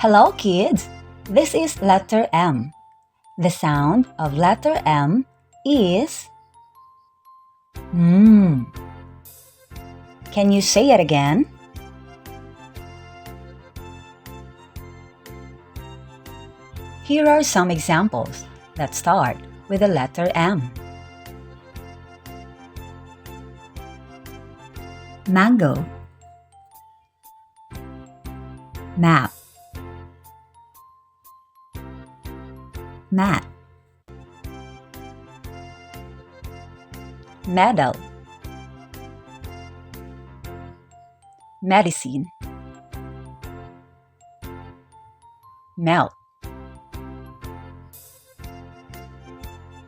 Hello, kids! This is letter M. The sound of letter M is M. Can you say it again? Here are some examples that start with the letter M. Mango, map, mat, medal, medicine, melt,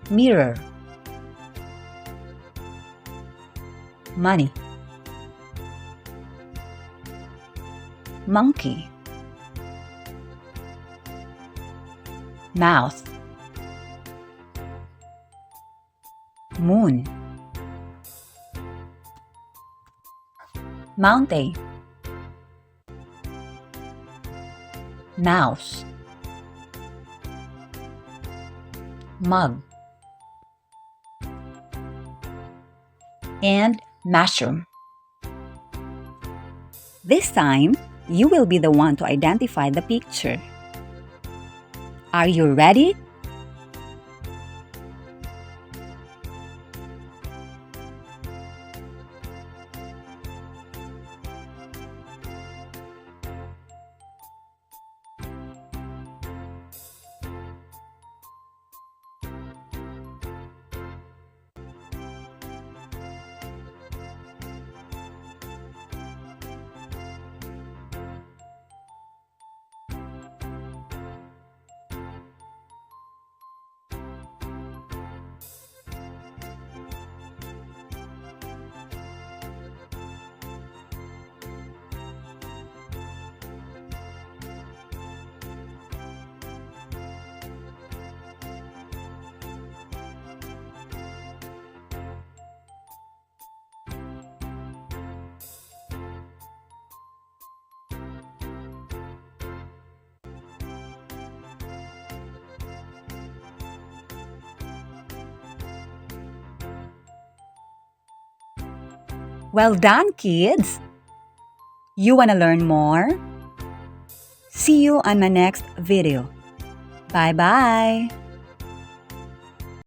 mirror, money, monkey, mouth, moon, mountain, mouse, mug, and mushroom. This time, you will be the one to identify the picture. Are you ready? Well done, kids! You want to learn more? See you on my next video. Bye-bye!